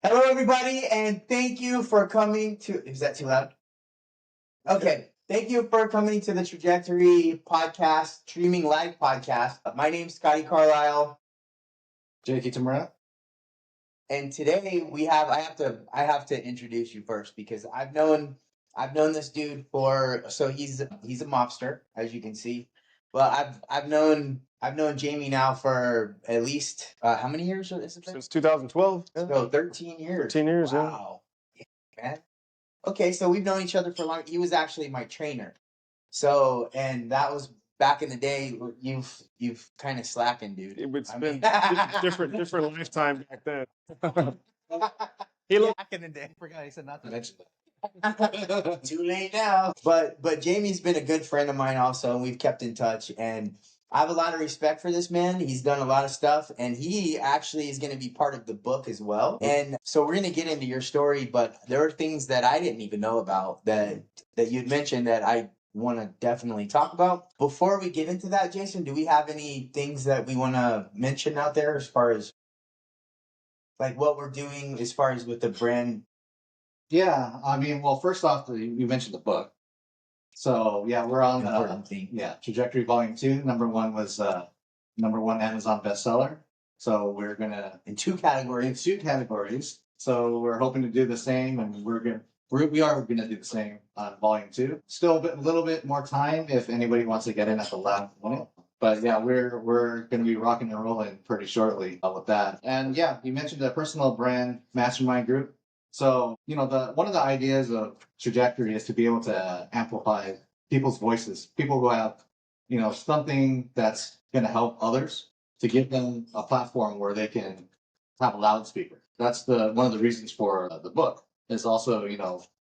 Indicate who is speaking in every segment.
Speaker 1: Hello, everybody, and thank you for coming to. Is that too loud? Okay. Thank you for coming to the Trajectory podcast, streaming live podcast. My name's Scotty Carlisle,
Speaker 2: Jake Tamara.
Speaker 1: and today I have to introduce you first because I've known this dude for he's a mobster, as you can see. But I've known Jamie now for at least how many years is it been?
Speaker 3: Since 2012. Yeah.
Speaker 1: So 13 years.
Speaker 3: 13 years, yeah.
Speaker 1: Wow. Yeah, man. Okay, so we've known each other for long. He was actually my trainer. So, and that was back in the day. You've kind of slackened, dude.
Speaker 3: It's
Speaker 1: I
Speaker 3: been
Speaker 1: mean-
Speaker 3: different lifetime back then.
Speaker 1: He looked
Speaker 2: Back in the day. I forgot he said not to mention
Speaker 1: too late now. But Jamie's been a good friend of mine also, and we've kept in touch. And I have a lot of respect for this man. He's done a lot of stuff, and he actually is going to be part of the book as well. And so we're going to get into your story, but there are things that I didn't even know about that you'd mentioned that I want to definitely talk about. Before we get into that, Jason, do we have any things that we want to mention out there as far as like what we're doing as far as with the brand?
Speaker 2: Yeah, I mean, well, first off, you mentioned the book. So yeah, we're on
Speaker 1: Important thing.
Speaker 2: Trajectory Volume 2. Number one was number one Amazon bestseller. So we're gonna
Speaker 1: In two categories.
Speaker 2: in two categories. So we're hoping to do the same, and we are gonna do the same on Volume 2. Still a little bit more time if anybody wants to get in at the last minute. But yeah, we're going to be rocking and rolling pretty shortly with that. And yeah, you mentioned the personal brand mastermind group. So, one of the ideas of Trajectory is to be able to amplify people's voices, people who have, something that's going to help others, to give them a platform where they can have a loudspeaker. That's one of the reasons for the book is also,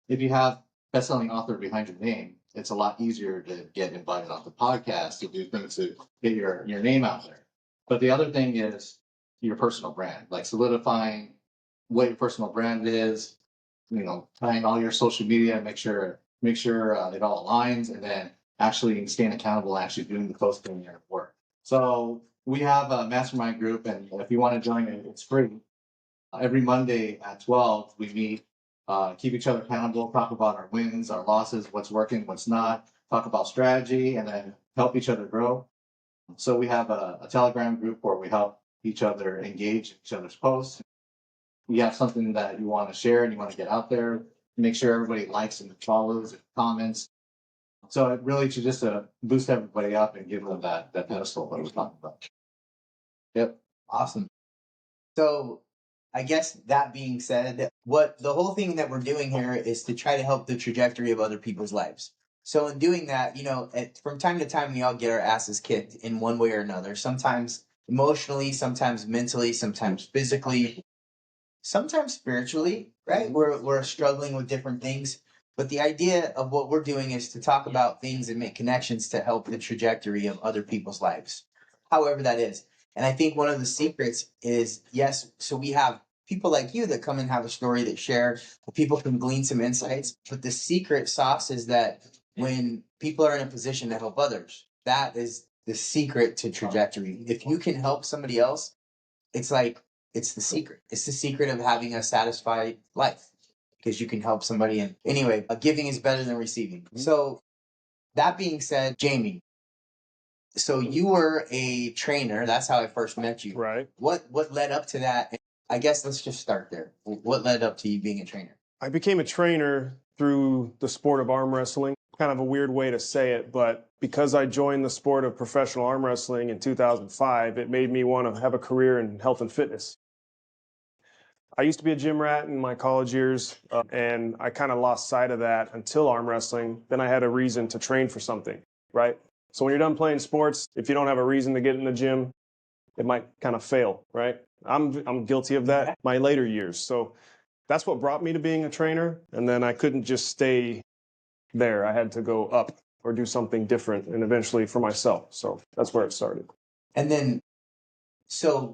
Speaker 2: if you have best-selling author behind your name, it's a lot easier to get invited on the podcast, to do things to get your name out there. But the other thing is your personal brand, like solidifying what your personal brand is, tying all your social media, make sure it all aligns, and then actually staying accountable, actually doing the posting and your work. So we have a mastermind group, and if you want to join it, it's free. Every Monday at 12, we meet, keep each other accountable, talk about our wins, our losses, what's working, what's not, talk about strategy, and then help each other grow. So we have a Telegram group where we help each other engage each other's posts. You have something that you want to share and you want to get out there, make sure everybody likes and follows and comments. So it really should just boost everybody up and give them that pedestal that I was talking about. Yep.
Speaker 1: Awesome. So I guess that being said, what the whole thing that we're doing here is to try to help the trajectory of other people's lives. So in doing that, from time to time, we all get our asses kicked in one way or another. Sometimes emotionally, sometimes mentally, sometimes physically, sometimes spiritually, right? We're struggling with different things. But the idea of what we're doing is to talk about things and make connections to help the trajectory of other people's lives, however that is. And I think one of the secrets is, yes, so we have people like you that come and have a story that share, people can glean some insights. But the secret sauce is that when people are in a position to help others, that is the secret to trajectory. If you can help somebody else, it's like, it's the secret. It's the secret of having a satisfied life because you can help somebody. And anyway, giving is better than receiving. So that being said, Jamie, so you were a trainer. That's how I first met you.
Speaker 3: Right.
Speaker 1: What led up to that? I guess let's just start there. What led up to you being a trainer?
Speaker 3: I became a trainer through the sport of arm wrestling. Kind of a weird way to say it, but because I joined the sport of professional arm wrestling in 2005, it made me want to have a career in health and fitness. I used to be a gym rat in my college years, and I kind of lost sight of that until arm wrestling. Then I had a reason to train for something, right? So when you're done playing sports, if you don't have a reason to get in the gym, it might kind of fail, right? I'm guilty of that my later years. So that's what brought me to being a trainer. And then I couldn't just stay there. I had to go up or do something different and eventually for myself. So that's where it started.
Speaker 1: And then,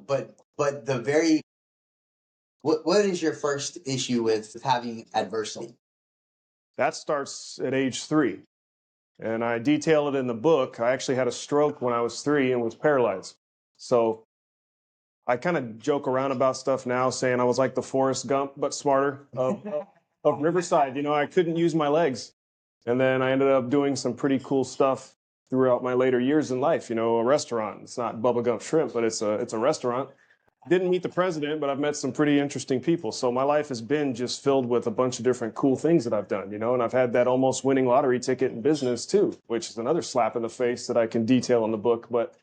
Speaker 1: but the very, what is your first issue with having adversity?
Speaker 3: That starts at age 3. And I detail it in the book. I actually had a stroke when I was 3 and was paralyzed. So I kind of joke around about stuff now, saying I was like the Forrest Gump, but smarter of Riverside. You know, I couldn't use my legs. And then I ended up doing some pretty cool stuff throughout my later years in life. You know, a restaurant. It's not Bubba Gump Shrimp, but it's a restaurant. Didn't meet the president, but I've met some pretty interesting people. So my life has been just filled with a bunch of different cool things that I've done, you know, and I've had that almost winning lottery ticket in business too, which is another slap in the face that I can detail in the book. But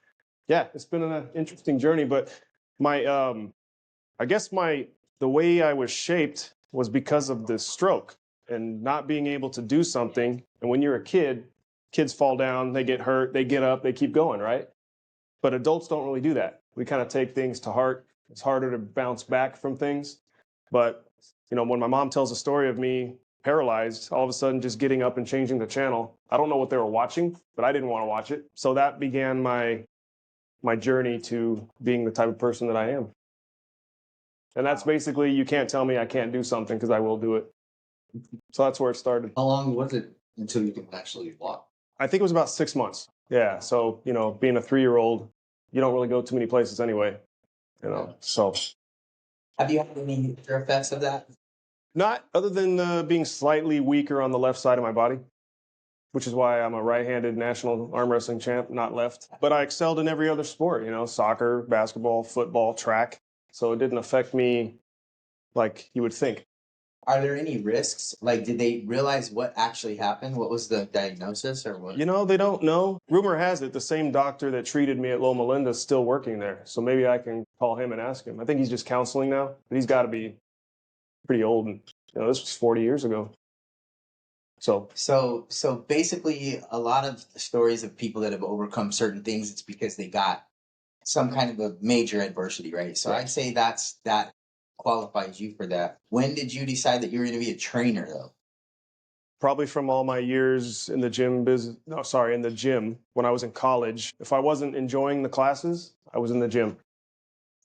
Speaker 3: yeah, it's been an interesting journey. But my, I guess the way I was shaped was because of the stroke and not being able to do something. And when you're a kid, kids fall down, they get hurt, they get up, they keep going, right? But adults don't really do that. We kind of take things to heart. It's harder to bounce back from things. But, you know, when my mom tells a story of me paralyzed, all of a sudden just getting up and changing the channel, I don't know what they were watching, but I didn't want to watch it. So that began my journey to being the type of person that I am. And that's basically, you can't tell me I can't do something because I will do it. So that's where it started.
Speaker 2: How long was it until you can actually walk?
Speaker 3: I think it was about 6 months. Yeah. So, you know, being a 3-year-old, you don't really go too many places anyway, you know, so.
Speaker 1: Have you had any after effects of that?
Speaker 3: Not other than being slightly weaker on the left side of my body, which is why I'm a right-handed national arm wrestling champ, not left. But I excelled in every other sport, you know, soccer, basketball, football, track. So it didn't affect me like you would think.
Speaker 1: Are there any risks? Like, did they realize what actually happened? What was the diagnosis or what?
Speaker 3: You know, they don't know. Rumor has it the same doctor that treated me at Loma Linda is still working there. So maybe I can call him and ask him. I think he's just counseling now, but he's got to be pretty old. And, you know, this was 40 years ago.
Speaker 1: So basically, a lot of stories of people that have overcome certain things, it's because they got some kind of a major adversity, right? So I'd say that qualifies you for that. When did you decide that you were going to be a trainer, though?
Speaker 3: Probably from all my years in the gym business. No, sorry, in the gym when I was in college. If I wasn't enjoying the classes, I was in the gym.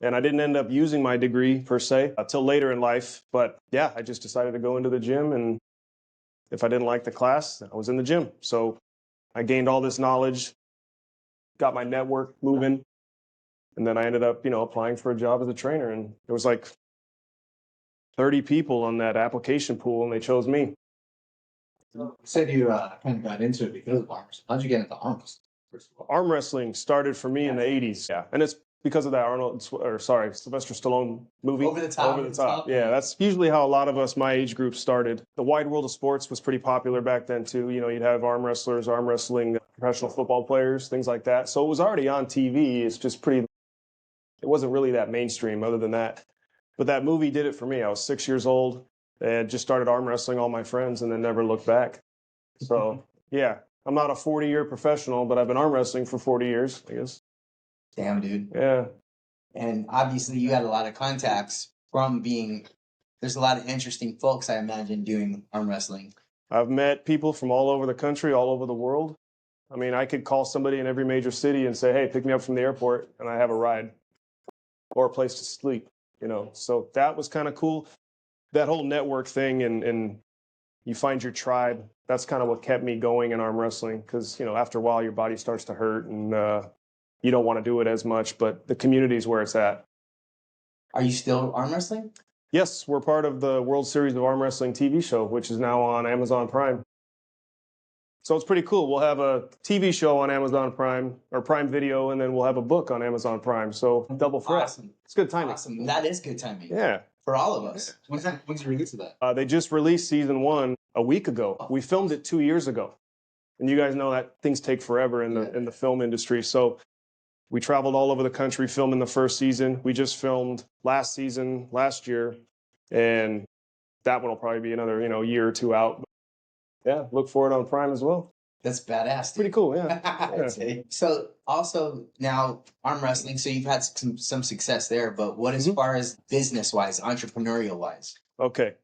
Speaker 3: And I didn't end up using my degree per se until later in life. But yeah, I just decided to go into the gym. And if I didn't like the class, I was in the gym. So I gained all this knowledge, got my network moving. And then I ended up, you know, applying for a job as a trainer. And there was like 30 people on that application pool, and they chose me.
Speaker 2: You said you kind of got into it because of arm wrestling. How'd you get into arm wrestling, first of all?
Speaker 3: Arm wrestling started for me in the 80s. Yeah. And it's because of that Sylvester Stallone movie.
Speaker 1: Over the Top.
Speaker 3: Over the Top. Yeah, that's usually how a lot of us my age group started. The wide world of sports was pretty popular back then too. You know, you'd have arm wrestlers, arm wrestling, professional football players, things like that. So it was already on TV. It's just it wasn't really that mainstream other than that. But that movie did it for me. I was 6 years old and just started arm wrestling all my friends and then never looked back. So yeah, I'm not a 40-year professional, but I've been arm wrestling for 40 years, I guess.
Speaker 1: Damn, dude.
Speaker 3: Yeah.
Speaker 1: And obviously, you had a lot of contacts from being. There's a lot of interesting folks, I imagine, doing arm wrestling.
Speaker 3: I've met people from all over the country, all over the world. I mean, I could call somebody in every major city and say, hey, pick me up from the airport, and I have a ride or a place to sleep, you know. So that was kind of cool. That whole network thing and you find your tribe, that's kind of what kept me going in arm wrestling because, you know, after a while, your body starts to hurt and you don't want to do it as much, but the community is where it's at.
Speaker 1: Are you still arm wrestling?
Speaker 3: Yes, we're part of the World Series of Arm Wrestling TV show, which is now on Amazon Prime. So it's pretty cool. We'll have a TV show on Amazon Prime or Prime Video, and then we'll have a book on Amazon Prime. So double threat.
Speaker 1: Awesome.
Speaker 3: It's good timing.
Speaker 1: Awesome. That is good timing.
Speaker 3: Yeah.
Speaker 1: For all of us.
Speaker 2: When's the release of that?
Speaker 3: They just released season 1 a week ago. We filmed it 2 years ago. And you guys know that things take forever in the film industry. So we traveled all over the country filming the first season. We just filmed last season, last year. And that one will probably be another, year or two out. Yeah, look for it on Prime as well.
Speaker 1: That's badass. Dude.
Speaker 3: Pretty cool, yeah.
Speaker 1: Yeah. So also now arm wrestling, so you've had some success there, but what as far as business-wise, entrepreneurial-wise?
Speaker 3: Okay.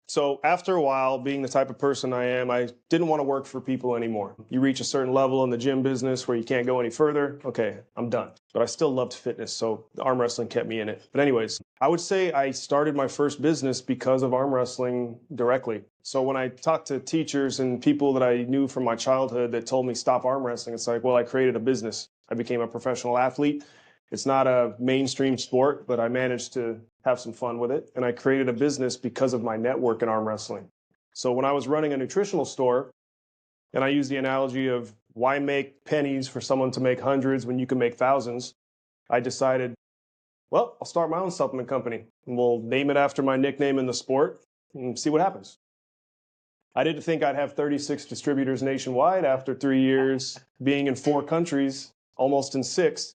Speaker 3: So after a while, being the type of person I am, I didn't want to work for people anymore. You reach a certain level in the gym business where you can't go any further. Okay, I'm done. But I still loved fitness, so arm wrestling kept me in it. But anyways, I would say I started my first business because of arm wrestling directly. So when I talked to teachers and people that I knew from my childhood that told me stop arm wrestling, it's like, well, I created a business. I became a professional athlete. It's not a mainstream sport, but I managed to have some fun with it. And I created a business because of my network in arm wrestling. So when I was running a nutritional store, and I use the analogy of why make pennies for someone to make hundreds when you can make thousands, I decided, well, I'll start my own supplement company and we'll name it after my nickname in the sport and see what happens. I didn't think I'd have 36 distributors nationwide after 3 years being in 4 countries, almost in 6.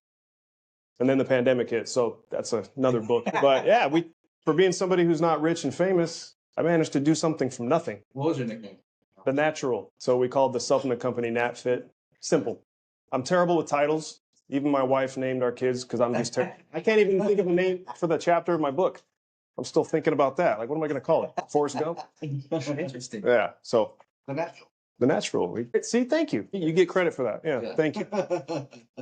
Speaker 3: And then the pandemic hit. So that's another book. But yeah, for being somebody who's not rich and famous, I managed to do something from nothing.
Speaker 2: What was your nickname?
Speaker 3: The Natural. So we called the supplement company NatFit. Simple. I'm terrible with titles. Even my wife named our kids because I'm just terrible. I can't even think of a name for the chapter of my book. I'm still thinking about that. Like, what am I going to call it? Forrest Gump?
Speaker 1: Interesting.
Speaker 3: Yeah. So
Speaker 2: The Natural.
Speaker 3: The Natural. See, thank you. You get credit for that. Yeah. Thank you.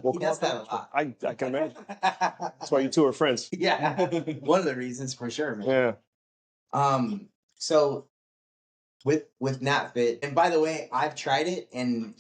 Speaker 3: We'll
Speaker 1: He does
Speaker 3: call it
Speaker 1: that a lot.
Speaker 3: I can imagine. That's why you two are friends.
Speaker 1: Yeah, one of the reasons for sure, man.
Speaker 3: Yeah.
Speaker 1: So with NatFit, and by the way, I've tried it, and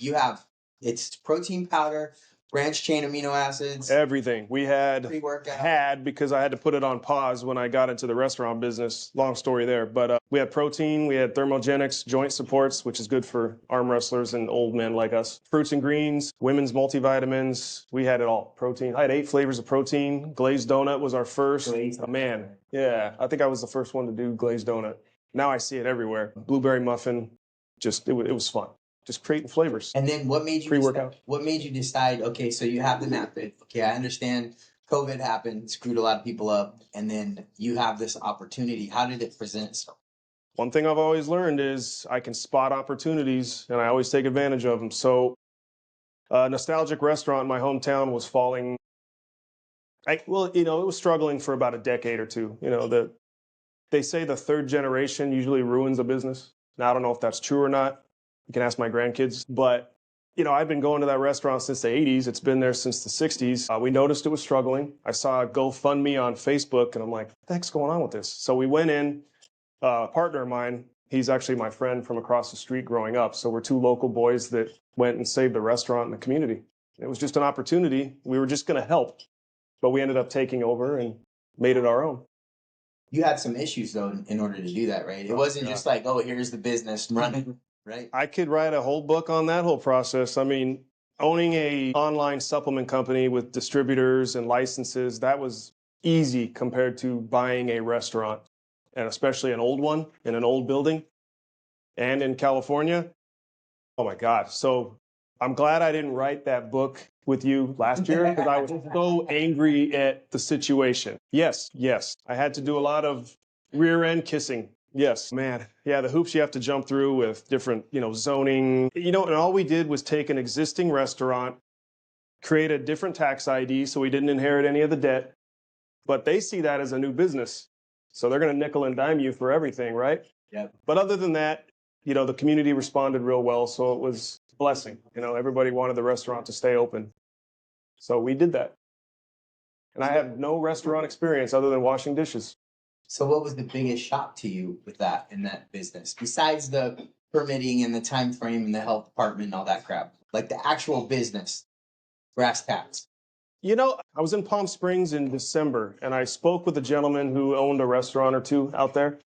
Speaker 1: it's protein powder, branched chain amino acids,
Speaker 3: Everything. We
Speaker 1: pre-workout.
Speaker 3: because I had to put it on pause when I got into the restaurant business. Long story there. But we had protein, we had thermogenics, joint supports, which is good for arm wrestlers and old men like us. Fruits and greens, women's multivitamins. We had it all. Protein. I had 8 flavors of protein. Glazed donut was our first.
Speaker 1: Glazed.
Speaker 3: Man, yeah. I think I was the first one to do glazed donut. Now I see it everywhere. Blueberry muffin. It was fun. Just creating flavors.
Speaker 1: And then what made you
Speaker 3: Pre-workout.
Speaker 1: What made you decide? Okay, so you have the NatFit. Okay, I understand COVID happened, screwed a lot of people up, and then you have this opportunity. How did it present itself?
Speaker 3: One thing I've always learned is I can spot opportunities, and I always take advantage of them. So, a nostalgic restaurant in my hometown was falling. It was struggling for about a decade or two. They say the 3rd generation usually ruins a business. Now, I don't know if that's true or not. You can ask my grandkids. But, I've been going to that restaurant since the 80s. It's been there since the 60s. We noticed it was struggling. I saw a GoFundMe on Facebook, and I'm like, what the heck's going on with this? So we went in. A partner of mine, he's actually my friend from across the street growing up. So we're 2 local boys that went and saved a restaurant in the community. It was just an opportunity. We were just going to help. But we ended up taking over and made it our own.
Speaker 1: You had some issues, though, in order to do that, right? It wasn't just like, oh, here's the business, run it, right?
Speaker 3: I could write a whole book on that whole process. I mean, owning a online supplement company with distributors and licenses, that was easy compared to buying a restaurant, and especially an old one in an old building and in California. Oh my God. So I'm glad I didn't write that book with you last year because I was so angry at the situation. Yes. I had to do a lot of rear end kissing. Yes, man. Yeah, the hoops you have to jump through with different, zoning. And all we did was take an existing restaurant, create a different tax ID so we didn't inherit any of the debt. But they see that as a new business. So they're going to nickel and dime you for everything, right?
Speaker 1: Yep.
Speaker 3: But other than that, the community responded real well. So it was a blessing. Everybody wanted the restaurant to stay open. So we did that. And I have no restaurant experience other than washing dishes.
Speaker 1: So what was the biggest shock to you with that in that business? Besides the permitting and the time frame and the health department and all that crap. Like the actual business, brass tacks.
Speaker 3: I was in Palm Springs in December, and I spoke with a gentleman who owned a restaurant or 2 out there.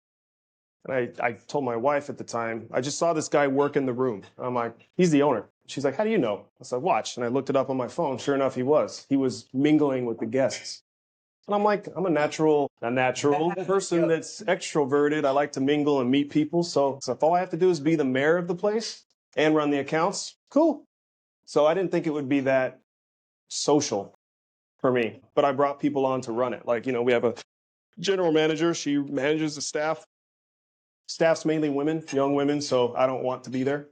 Speaker 3: And I told my wife at the time, I just saw this guy work in the room. I'm like, he's the owner. She's like, how do you know? I said, watch. And I looked it up on my phone. Sure enough, he was. He was mingling with the guests. And I'm like, I'm a natural person that's extroverted. I like to mingle and meet people. So if all I have to do is be the mayor of the place and run the accounts, cool. So I didn't think it would be that social for me. But I brought people on to run it. Like, we have a general manager. She manages the staff. Staff's mainly women, young women, so I don't want to be there.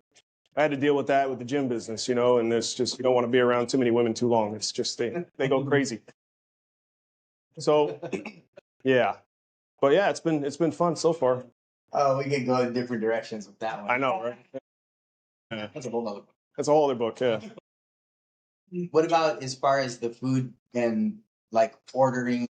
Speaker 3: I had to deal with that with the gym business, and it's just, you don't want to be around too many women too long. It's just, they go crazy. So, yeah. But yeah, it's been fun so far.
Speaker 1: Oh, we could go in different directions with that one.
Speaker 3: I know, right?
Speaker 2: Yeah, that's a whole other book.
Speaker 3: That's a whole other book, yeah.
Speaker 1: What about as far as the food and like ordering?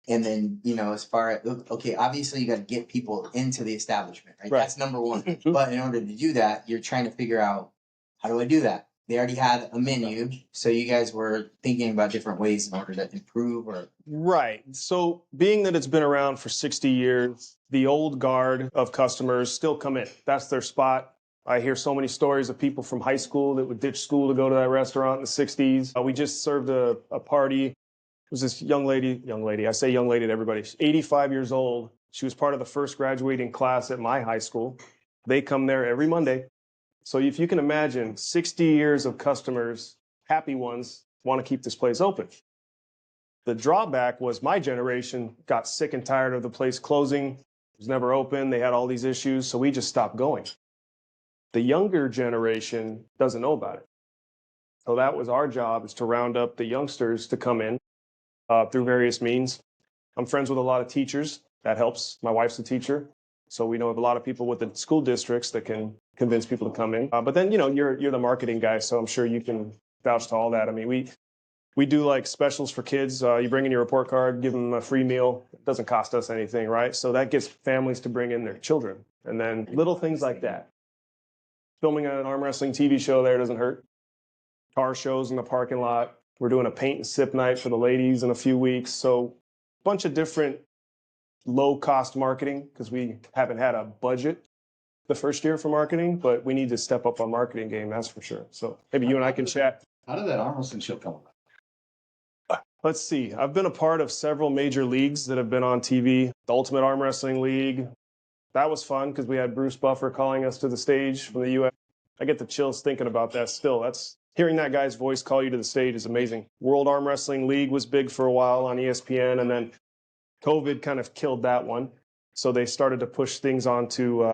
Speaker 1: And then, as far as, okay, obviously you got to get people into the establishment, right?
Speaker 3: Right.
Speaker 1: That's number one. But in order to do that, you're trying to figure out, how do I do that? they already had a menu, so you guys were thinking about different ways in order to improve or.
Speaker 3: Right. So being that it's been around for 60 years, the old guard of customers still come in. That's their spot. I hear so many stories of people from high school that would ditch school to go to that restaurant in the 60s. We just served a party. It was this young lady, I say young lady to everybody, she's 85 years old. She was part of the first graduating class at my high school. They come there every Monday. So if you can imagine 60 years of customers, happy ones, want to keep this place open. The drawback was my generation got sick and tired of the place closing. It was never open. They had all these issues. So we just stopped going. The younger generation doesn't know about it. So that was our job, is to round up the youngsters to come in through various means. I'm friends with a lot of teachers. That helps. My wife's a teacher. So we know of a lot of people with the school districts that can convince people to come in. But then, you're the marketing guy, so I'm sure you can vouch to all that. I mean, we do like specials for kids. You bring in your report card, give them a free meal. It doesn't cost us anything, right? So that gets families to bring in their children. And then little things like that. Filming an arm wrestling TV show there doesn't hurt. Car shows in the parking lot. We're doing a paint and sip night for the ladies in a few weeks. So a bunch of different low-cost marketing, because we haven't had a budget the first year for marketing, but we need to step up our marketing game, that's for sure. So maybe you and I can chat.
Speaker 2: How did that arm wrestling show come about?
Speaker 3: Let's see. I've been a part of several major leagues that have been on TV. The Ultimate Arm Wrestling League. That was fun because we had Bruce Buffer calling us to the stage from the U.S. I get the chills thinking about that still. Hearing that guy's voice call you to the stage is amazing. World Arm Wrestling League was big for a while on ESPN, and then COVID kind of killed that one. So they started to push things onto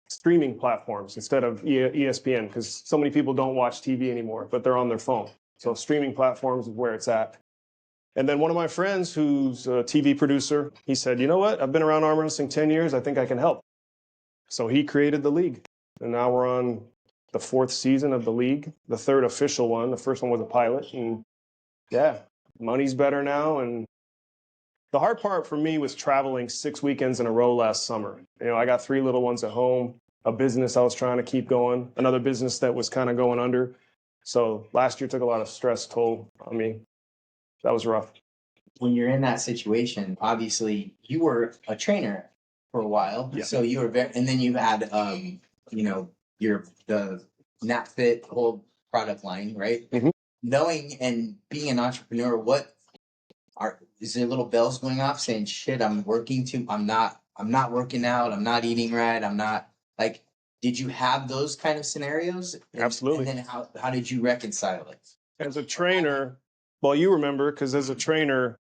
Speaker 3: streaming platforms instead of ESPN, because so many people don't watch TV anymore, but they're on their phone. So streaming platforms is where it's at. And then one of my friends who's a TV producer, he said, you know what? I've been around arm wrestling 10 years. I think I can help. So he created the league. And now we're on the 4th season of the league, the 3rd official one. The first one was a pilot. And yeah, money's better now. And the hard part for me was traveling 6 weekends in a row last summer. I got 3 little ones at home, a business I was trying to keep going, another business that was kind of going under. So last year took a lot of stress toll on me. That was rough.
Speaker 1: When you're in that situation, obviously you were a trainer for a while.
Speaker 3: Yeah.
Speaker 1: So you were and then you had, the NatFit whole product line, right?
Speaker 3: Mhm.
Speaker 1: Knowing and being an entrepreneur, is there little bells going off saying, shit, I'm not working out. I'm not eating right. I'm not like, did you have those kind of scenarios?
Speaker 3: Absolutely.
Speaker 1: And then how did you reconcile it?
Speaker 3: As a trainer, well, you remember, because as a trainer,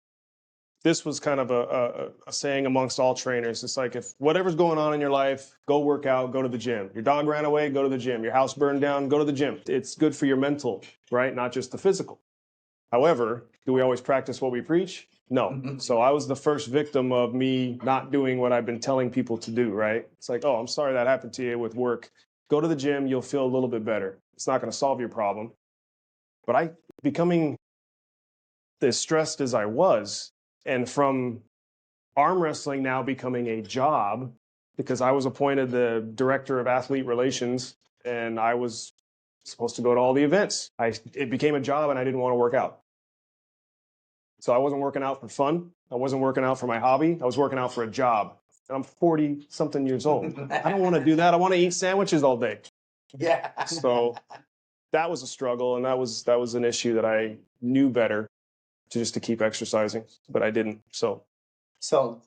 Speaker 3: this was kind of a saying amongst all trainers. It's like, if whatever's going on in your life, go work out, go to the gym. Your dog ran away, go to the gym. Your house burned down, go to the gym. It's good for your mental, right? Not just the physical. However, do we always practice what we preach? No. So I was the first victim of me not doing what I've been telling people to do, right? It's like, oh, I'm sorry that happened to you with work. Go to the gym, you'll feel a little bit better. It's not going to solve your problem. But becoming as stressed as I was, and from arm wrestling now becoming a job, because I was appointed the director of athlete relations, and I was supposed to go to all the events. It became a job, and I didn't want to work out. So I wasn't working out for fun. I wasn't working out for my hobby. I was working out for a job. And I'm 40-something years old. I don't want to do that. I want to eat sandwiches all day.
Speaker 1: Yeah.
Speaker 3: So that was a struggle, and that was an issue that I knew better to keep exercising, but I didn't.
Speaker 1: So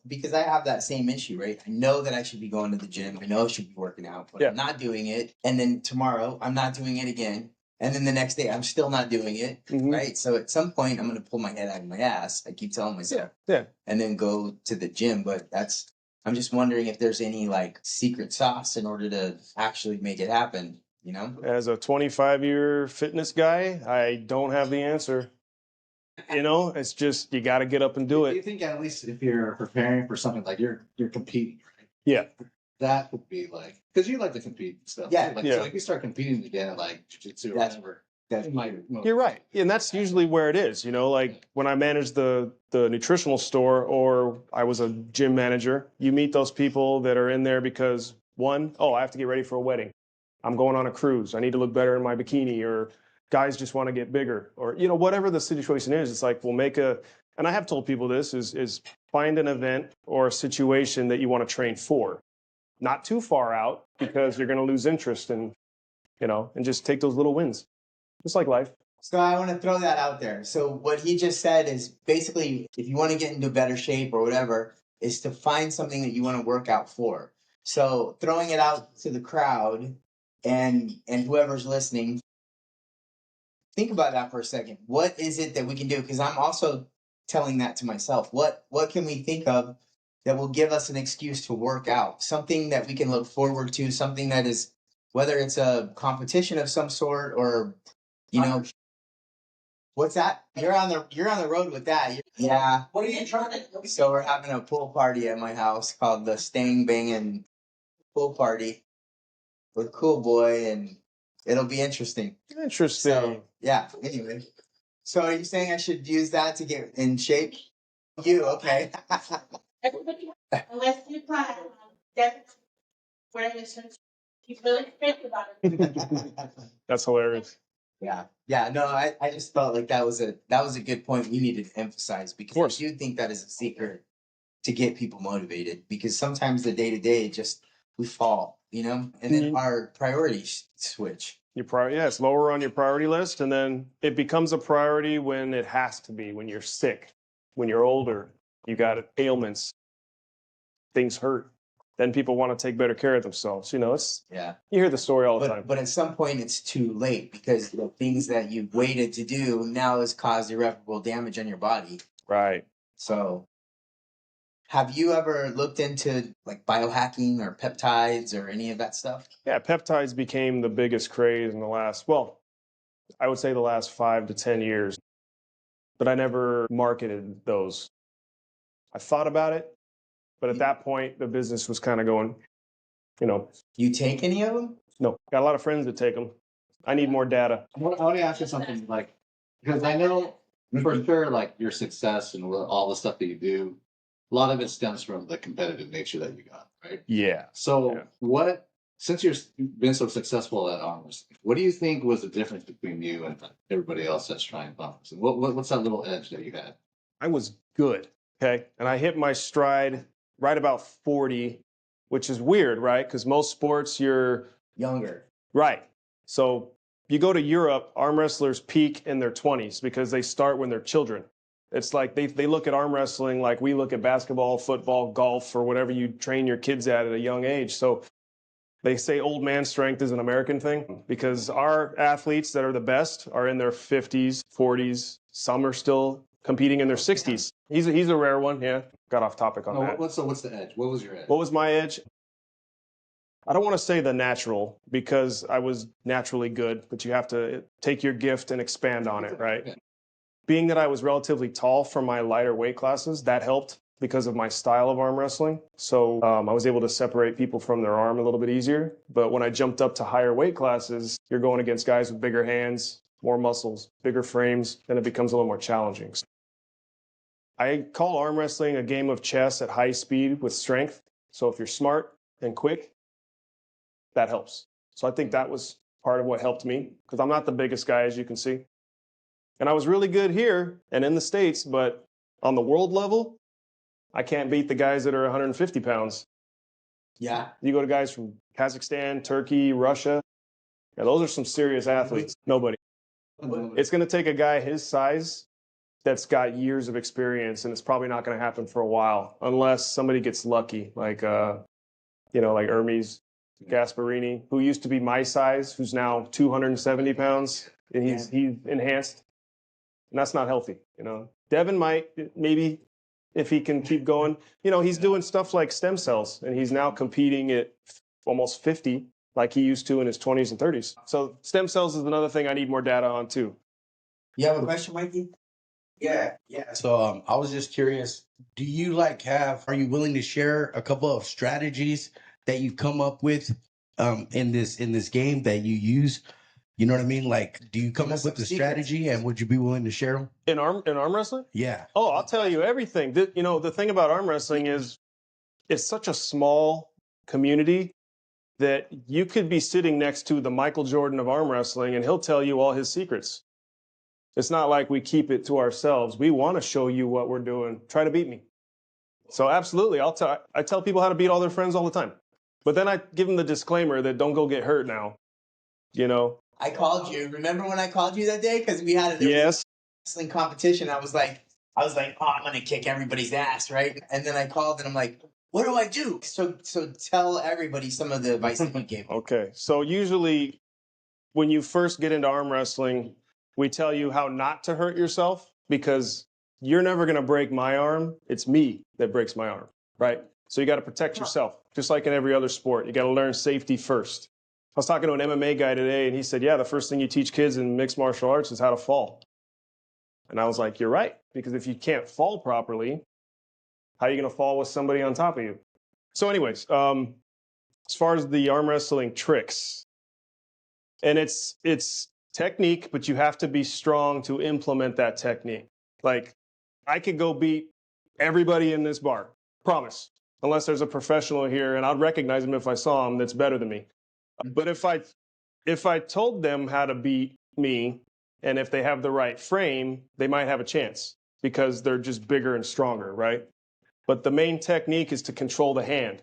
Speaker 1: because I have that same issue, right? I know that I should be going to the gym. I know I should be working out, but I'm not doing it. And then tomorrow I'm not doing it again. And then the next day I'm still not doing it, right? So at some point I'm going to pull my head out of my ass. I keep telling myself, and then go to the gym. But I'm just wondering if there's any like secret sauce in order to actually make it happen,
Speaker 3: As a 25-year fitness guy, I don't have the answer. It's just, you got to get up and do it.
Speaker 2: Do you think at least if you're preparing for something like you're competing, right?
Speaker 3: Yeah.
Speaker 2: That would be like, because you like to compete and stuff.
Speaker 1: Yeah.
Speaker 2: Like, so if you start competing again at like jiu-jitsu or whatever, that might.
Speaker 3: You're right. And that's usually where it is. Like when I managed the nutritional store, or I was a gym manager, you meet those people that are in there because, one, I have to get ready for a wedding. I'm going on a cruise. I need to look better in my bikini, or guys just want to get bigger, or whatever the situation is. It's like, and I have told people this is find an event or a situation that you want to train for, not too far out, because you're going to lose interest, and just take those little wins, just like life.
Speaker 1: So I want to throw that out there. So what he just said is basically, if you want to get into better shape or whatever, is to find something that you want to work out for. So throwing it out to the crowd and whoever's listening, think about that for a second. What is it that we can do? Because I'm also telling that to myself. What can we think of that will give us an excuse to work out? Something that we can look forward to, something that is, whether it's a competition of some sort or, what's that? You're on the road with that. Yeah.
Speaker 4: What are you trying to?
Speaker 1: So we're having a pool party at my house called the Stang Bangin' Pool Party with Cool Boy, and it'll be interesting.
Speaker 3: Interesting.
Speaker 1: So yeah. Anyway, so are you saying I should use that to get in shape? You okay?
Speaker 4: Everybody, unless you plan, definitely wear this. He's really fit about it.
Speaker 3: That's hilarious.
Speaker 1: Yeah. No, I just felt like that was a good point we needed to emphasize, because I do think that is a secret to get people motivated, because sometimes the day to day just we fall, and then our priorities switch.
Speaker 3: It's lower on your priority list, and then it becomes a priority when it has to be, when you're sick, when you're older, you got ailments, things hurt. Then people want to take better care of themselves. You hear the story all the time.
Speaker 1: But at some point it's too late, because the things that you've waited to do now has caused irreparable damage on your body.
Speaker 3: Right.
Speaker 1: So have you ever looked into like biohacking or peptides or any of that stuff?
Speaker 3: Yeah, peptides became the biggest craze in the last 5 to 10 years. But I never marketed those. I thought about it, but at that point, the business was kind of going,
Speaker 1: You take any of them?
Speaker 3: No, got a lot of friends that take them. I need more data.
Speaker 2: I want to ask you something, because I know for sure, your success and all the stuff that you do, a lot of it stems from the competitive nature that you got, right?
Speaker 3: Yeah.
Speaker 2: So since you've been so successful at arm wrestling, what do you think was the difference between you and everybody else that's trying arm wrestling? What's that little edge that you had?
Speaker 3: I was good, okay? And I hit my stride right about 40, which is weird, right? Because most sports, you're
Speaker 1: Younger.
Speaker 3: Right. So you go to Europe, arm wrestlers peak in their 20s because they start when they're children. It's like they look at arm wrestling like we look at basketball, football, golf, or whatever you train your kids at a young age. So they say old man strength is an American thing, because our athletes that are the best are in their 50s, 40s. Some are still competing in their 60s. He's a rare one, yeah. Got off topic on that.
Speaker 2: What's the edge? What was your edge?
Speaker 3: What was my edge? I don't want to say the natural, because I was naturally good, but you have to take your gift and expand on it, right?
Speaker 2: Yeah.
Speaker 3: Being that I was relatively tall for my lighter weight classes, that helped because of my style of arm wrestling. So I was able to separate people from their arm a little bit easier. But when I jumped up to higher weight classes, you're going against guys with bigger hands, more muscles, bigger frames, and it becomes a little more challenging. I call arm wrestling a game of chess at high speed with strength. So if you're smart and quick, that helps. So I think that was part of what helped me, because I'm not the biggest guy, as you can see. And I was really good here and in the States, but on the world level, I can't beat the guys that are 150 pounds.
Speaker 1: Yeah.
Speaker 3: You go to guys from Kazakhstan, Turkey, Russia. Yeah, those are some serious athletes. Nobody. It's going to take a guy his size that's got years of experience, and it's probably not going to happen for a while unless somebody gets lucky, like Hermes Gasparini, who used to be my size, who's now 270 pounds, and he's enhanced. And that's not healthy, Devin might, maybe, if he can keep going. He's doing stuff like stem cells, and he's now competing at almost 50, like he used to in his 20s and 30s. So stem cells is another thing I need more data on, too.
Speaker 1: You have a question, Mikey?
Speaker 5: Yeah. So I was just curious, do you are you willing to share a couple of strategies that you've come up with in this game that you use? You know what I mean? Do you come up with the strategy, and would you be willing to share them?
Speaker 3: In arm wrestling?
Speaker 5: Yeah.
Speaker 3: Oh, I'll tell you everything. The thing about arm wrestling is it's such a small community that you could be sitting next to the Michael Jordan of arm wrestling and he'll tell you all his secrets. It's not like we keep it to ourselves. We want to show you what we're doing. Try to beat me. So absolutely, I tell people how to beat all their friends all the time. But then I give them the disclaimer that don't go get hurt now. You know?
Speaker 1: I called you. Remember when I called you that day? Because we had a
Speaker 3: Yes.
Speaker 1: wrestling competition. I was like, oh, I'm gonna kick everybody's ass, right? And then I called and I'm like, what do I do? So tell everybody some of the advice that you gave me.
Speaker 3: Okay. So usually when you first get into arm wrestling, we tell you how not to hurt yourself because you're never going to break my arm. It's me that breaks my arm, right? So you got to protect yourself, just like in every other sport. You got to learn safety first. I was talking to an MMA guy today, and he said, yeah, the first thing you teach kids in mixed martial arts is how to fall. And I was like, you're right, because if you can't fall properly, how are you going to fall with somebody on top of you? So anyways, as far as the arm wrestling tricks, and it's technique, but you have to be strong to implement that technique. Like, I could go beat everybody in this bar, promise, unless there's a professional here, and I'd recognize him if I saw him that's better than me. But if I told them how to beat me, and if they have the right frame, they might have a chance because they're just bigger and stronger, right? But the main technique is to control the hand.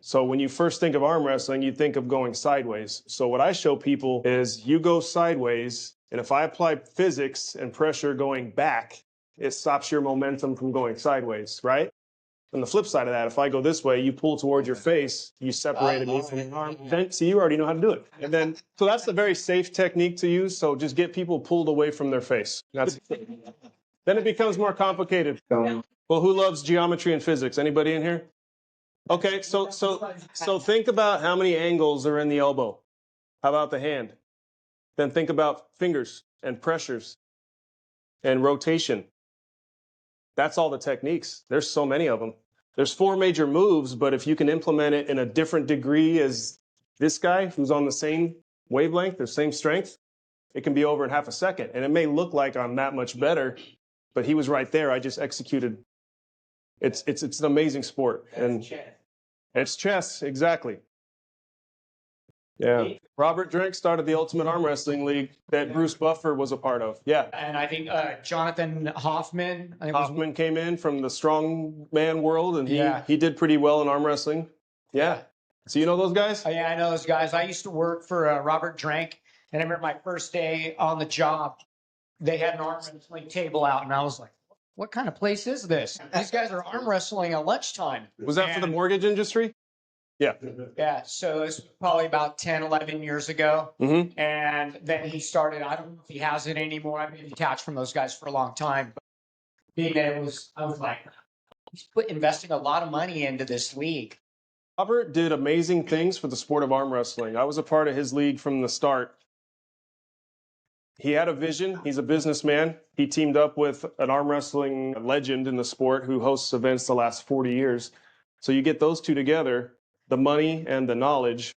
Speaker 3: So when you first think of arm wrestling, you think of going sideways. So what I show people is you go sideways, and if I apply physics and pressure going back, it stops your momentum from going sideways, right? On the flip side of that, if I go this way, you pull towards your face, you separated me from your arm. Then, see, you already know how to do it. And then, so that's a very safe technique to use. So just get people pulled away from their face. Then it becomes more complicated. Well, who loves geometry and physics? Anybody in here? Okay, so think about how many angles are in the elbow. How about the hand? Then think about fingers and pressures and rotation. That's all the techniques. There's so many of them. There's 4 major moves, but if you can implement it in a different degree as this guy who's on the same wavelength or same strength, it can be over in half a second. And it may look like I'm that much better, but he was right there. I just executed. It's an amazing sport. And it's chess, exactly. Yeah. Robert Drink started the Ultimate Arm Wrestling League that Bruce Buffer was a part of. Yeah.
Speaker 6: And I think Jonathan Hoffman.
Speaker 3: Hoffman came in from the strongman world, and
Speaker 6: Yeah.
Speaker 3: he did pretty well in arm wrestling. Yeah. So you know those guys?
Speaker 6: Oh, yeah, I know those guys. I used to work for Robert Drank, and I remember my first day on the job, they had an arm wrestling table out, and I was like, what kind of place is this? These guys are arm wrestling at lunchtime.
Speaker 3: Was that for the mortgage industry? Yeah.
Speaker 6: Yeah, so it's probably about 10, 11 years ago.
Speaker 3: Mm-hmm.
Speaker 6: And then he started, I don't know if he has it anymore. I've been detached from those guys for a long time. But being that I was like, he's investing a lot of money into this league.
Speaker 3: Robert did amazing things for the sport of arm wrestling. I was a part of his league from the start. He had a vision. He's a businessman. He teamed up with an arm wrestling legend in the sport who hosts events the last 40 years. So you get those two together, the money and the knowledge.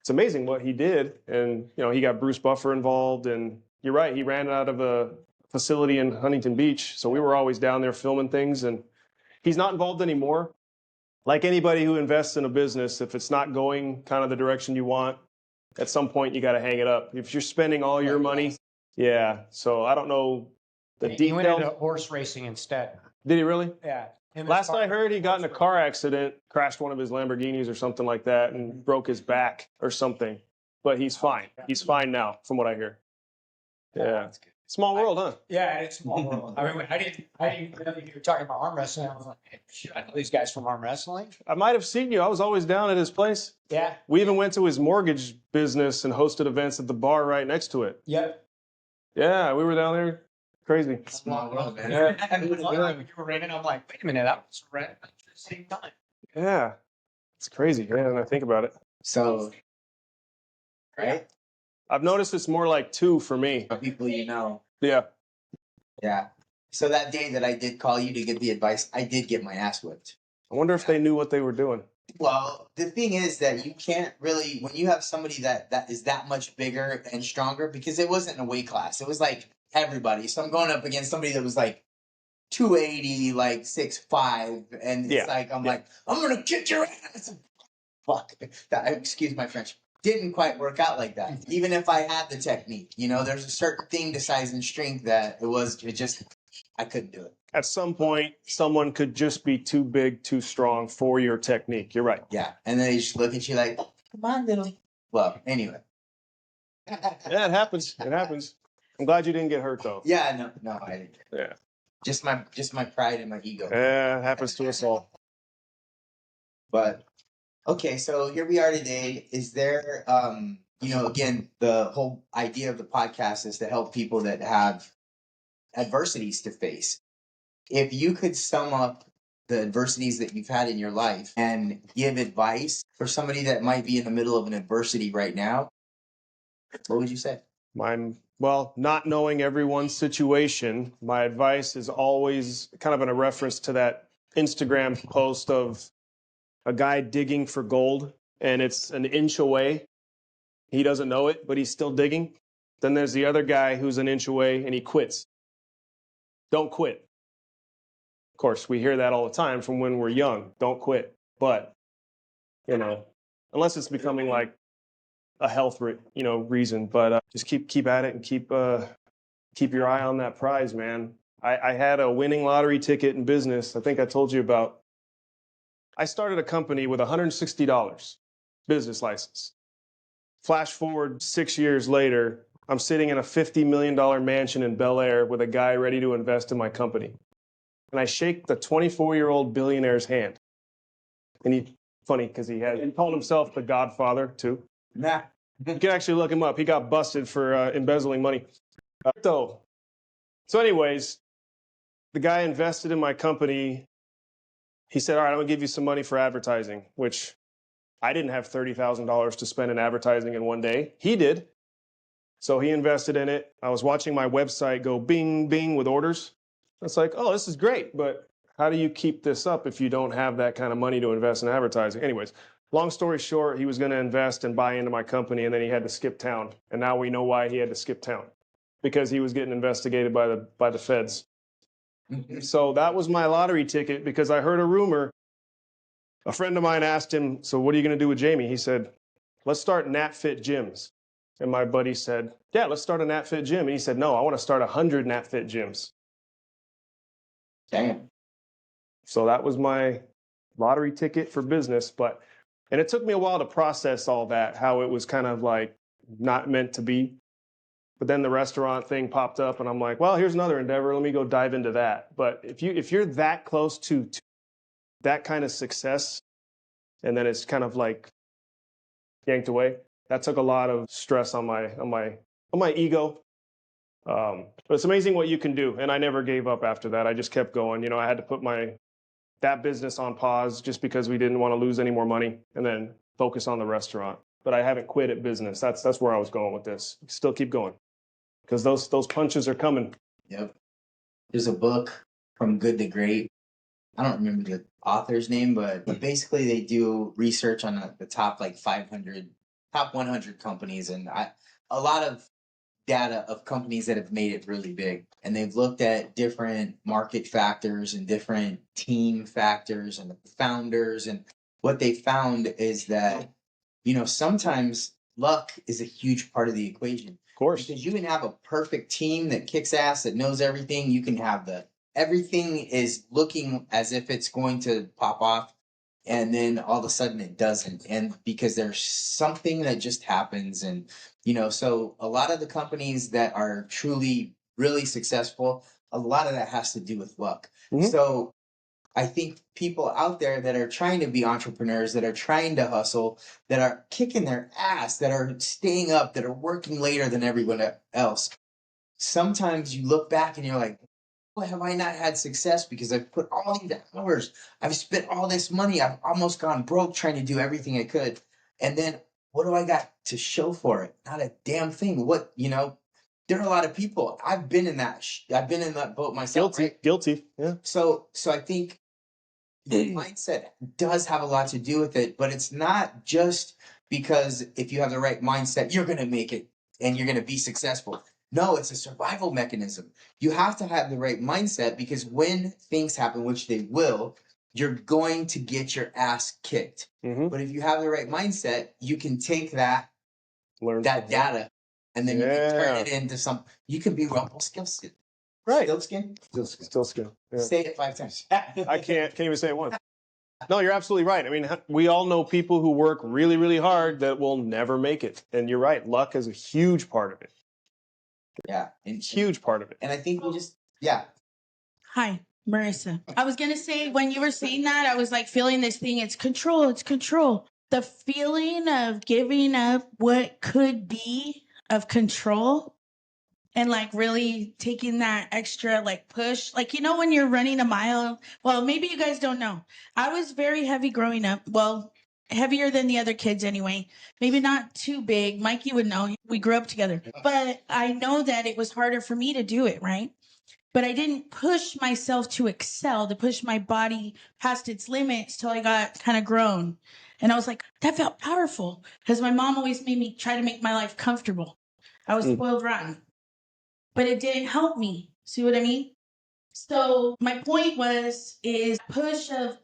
Speaker 3: It's amazing what he did. And, you know, he got Bruce Buffer involved. And you're right, he ran out of a facility in Huntington Beach. So we were always down there filming things. And he's not involved anymore. Like anybody who invests in a business, if it's not going kind of the direction you want, at some point you got to hang it up. If you're spending all your money, yeah. So I don't know the details.
Speaker 6: He went into horse racing instead.
Speaker 3: Did he really?
Speaker 6: Yeah.
Speaker 3: Last I heard, he got in a car accident, crashed one of his Lamborghinis or something like that, and broke his back or something. But he's fine. He's fine now, from what I hear. Yeah. Small world, huh?
Speaker 6: Yeah, it's a small world. I mean, I didn't know you were talking about arm wrestling. I was like, hey, shit, I know these guys from arm wrestling.
Speaker 3: I might have seen you. I was always down at his place.
Speaker 6: Yeah.
Speaker 3: We even went to his mortgage business and hosted events at the bar right next to it.
Speaker 6: Yep.
Speaker 3: Yeah, we were down there. Crazy.
Speaker 1: Small world, man.
Speaker 3: Yeah.
Speaker 6: And you were renting. I'm like, wait a minute, that was rent at the same time.
Speaker 3: Yeah. It's crazy, man, when I think about it.
Speaker 1: So, right?
Speaker 3: I've noticed it's more like 2 for me.
Speaker 1: People you know.
Speaker 3: Yeah.
Speaker 1: Yeah. So that day that I did call you to get the advice, I did get my ass whipped.
Speaker 3: I wonder if they knew what they were doing.
Speaker 1: Well, the thing is that you can't really, when you have somebody that is that much bigger and stronger, because it wasn't a weight class. It was like everybody. So I'm going up against somebody that was like 280, like 6'5", and it's like, I'm like, I'm going to kick your ass. fuck, that, excuse my French, didn't quite work out like that. Even if I had the technique, you know, there's a certain thing to size and strength that I couldn't do it.
Speaker 3: At some point, someone could just be too big, too strong for your technique. You're right.
Speaker 1: Yeah. And then they just look at you like, come on, little. Well, anyway.
Speaker 3: Yeah, it happens. It happens. I'm glad you didn't get hurt though.
Speaker 1: Yeah, no, I didn't.
Speaker 3: Yeah.
Speaker 1: Just my pride and my ego.
Speaker 3: Yeah, it happens to us all.
Speaker 1: But okay, so here we are today. Is there again, the whole idea of the podcast is to help people that have adversities to face. If you could sum up the adversities that you've had in your life and give advice for somebody that might be in the middle of an adversity right now, what would you say?
Speaker 3: Well, not knowing everyone's situation, my advice is always kind of in a reference to that Instagram post of a guy digging for gold and it's an inch away. He doesn't know it, but he's still digging. Then there's the other guy who's an inch away and he quits. Don't quit. Of course, we hear that all the time from when we're young. Don't quit. But, unless it's becoming like a health, reason. But just keep at it and keep your eye on that prize, man. I had a winning lottery ticket in business. I think I told you about. I started a company with $160 business license. Flash forward 6 years later, I'm sitting in a $50 million mansion in Bel Air with a guy ready to invest in my company. And I shake the 24-year-old billionaire's hand. And funny because he called himself the Godfather too.
Speaker 1: Nah.
Speaker 3: You can actually look him up. He got busted for embezzling money. So anyways, the guy invested in my company. He said, all right, I'm going to give you some money for advertising, which I didn't have $30,000 to spend in advertising in one day. He did. So he invested in it. I was watching my website go bing, bing with orders. It's like, oh, this is great, but how do you keep this up if you don't have that kind of money to invest in advertising? Anyways, long story short, he was going to invest and buy into my company, and then he had to skip town. And now we know why he had to skip town, because he was getting investigated by the feds. So that was my lottery ticket, because I heard a rumor. A friend of mine asked him, so what are you going to do with Jamie? He said, let's start NatFit gyms. And my buddy said, yeah, let's start a NatFit gym. And he said, no, I want to start 100 NatFit gyms.
Speaker 1: Damn.
Speaker 3: So that was my lottery ticket for business. And it took me a while to process all that, how it was kind of like not meant to be. But then the restaurant thing popped up and I'm like, well, here's another endeavor. Let me go dive into that. But if you're that close to that kind of success, and then it's kind of like yanked away, that took a lot of stress on my ego. But it's amazing what you can do. And I never gave up after that. I just kept going. I had to put that business on pause just because we didn't want to lose any more money, and then focus on the restaurant. But I haven't quit at business. That's where I was going with this. Still keep going, because those punches are coming.
Speaker 1: Yep. There's a book, From Good to Great. I don't remember the author's name, but basically they do research on the top 100 companies, and a lot of data of companies that have made it really big. And they've looked at different market factors and different team factors and the founders. And what they found is that, sometimes luck is a huge part of the equation.
Speaker 3: Of course.
Speaker 1: Because you can have a perfect team that kicks ass, that knows everything. You can have everything is looking as if it's going to pop off, and then all of a sudden it doesn't. And because there's something that just happens. And, so a lot of the companies that are truly, really successful, a lot of that has to do with luck. Mm-hmm. So I think people out there that are trying to be entrepreneurs, that are trying to hustle, that are kicking their ass, that are staying up, that are working later than everyone else, sometimes you look back and you're like, why have I not had success? Because I've put all these hours, I've spent all this money, I've almost gone broke trying to do everything I could. And then what do I got to show for it? Not a damn thing. There are a lot of people. I've been in that boat myself.
Speaker 3: Guilty. Yeah.
Speaker 1: So I think the mindset does have a lot to do with it, but it's not just because if you have the right mindset, you're going to make it and you're going to be successful. No, it's a survival mechanism. You have to have the right mindset, because when things happen, which they will, you're going to get your ass kicked.
Speaker 3: Mm-hmm.
Speaker 1: But if you have the right mindset, you can take that
Speaker 3: Learn
Speaker 1: data and then you can turn it into some. You can be skill skin.
Speaker 3: Right.
Speaker 1: Still skin.
Speaker 3: Still skill. Yeah.
Speaker 1: Say it 5 times.
Speaker 3: I can't even say it once. No, you're absolutely right. I mean, we all know people who work really, really hard that will never make it. And you're right. Luck is a huge part of it.
Speaker 1: Yeah. And
Speaker 3: Huge part of it.
Speaker 1: And I think we just, yeah.
Speaker 4: Hi, Marissa. I was going to say, when you were saying that, I was like feeling this thing. It's control. It's control. The feeling of giving up what could be of control and like really taking that extra like push. Like, you know, when you're running a mile, well, maybe you guys don't know. I was very heavy growing up. Well, heavier than the other kids anyway. Maybe not too big. Mikey would know. We grew up together. But I know that it was harder for me to do it, right? But I didn't push myself to excel, to push my body past its limits till I got kind of grown. And I was like, that felt powerful because my mom always made me try to make my life comfortable. I was spoiled rotten, but it didn't help me. See what I mean? So my point is push of,